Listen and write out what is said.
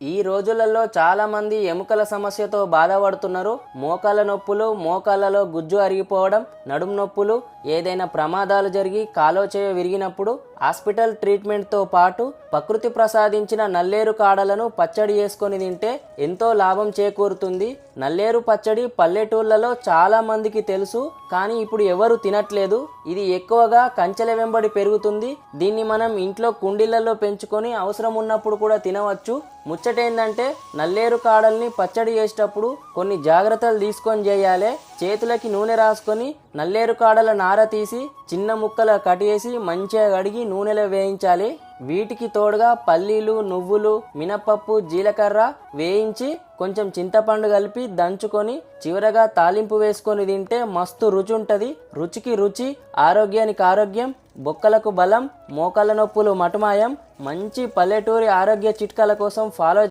ఈ రోజులలో చాలా మంది ఎముకల సమస్యతో బాధపడుతున్నారు. మోకాళ్ళ నొప్పులు, మోకాళ్ళలో గుజ్జు అరిగిపోవడం, నడుము నొప్పులు, ఏదైనా ప్రమాదాలు జరిగి కాలో చేయ విరిగినప్పుడు హాస్పిటల్ ట్రీట్మెంట్తో పాటు ప్రకృతి ప్రసాదించిన నల్లేరు కాడలను పచ్చడి చేసుకొని తింటే ఎంతో లాభం చేకూరుతుంది. నల్లేరు పచ్చడి పల్లెటూళ్ళలో చాలా మందికి తెలుసు, కానీ ఇప్పుడు ఎవరు తినట్లేదు. ఇది ఎక్కువగా కంచెల వెంబడి పెరుగుతుంది. దీన్ని మనం ఇంట్లో కుండీలలో పెంచుకొని అవసరం ఉన్నప్పుడు కూడా తినవచ్చు. ముచ్చటేందంటే నల్లేరు కాడల్ని పచ్చడి చేసేటప్పుడు కొన్ని జాగ్రత్తలు తీసుకొని చేయాలి. చేతులకి నూనె రాసుకొని నల్లేరు కాడల నార తీసి చిన్న ముక్కలు కట్ చేసి మంచిగా కడిగి నూనెలో వేయించాలి. వీటికి తోడుగా పల్లీలు, నువ్వులు, మినపప్పు, జీలకర్ర వేయించి కొంచెం చింతపండు కలిపి దంచుకొని చివరగా తాలింపు వేసుకొని తింటే మస్తు రుచి ఉంటుంది. రుచికి రుచి, ఆరోగ్యానికి ఆరోగ్యం, బొక్కలకు బలం, మోకాళ్ళ నొప్పులు మటుమాయం. మంచి పల్లెటూరి ఆరోగ్య చిట్కాల కోసం ఫాలో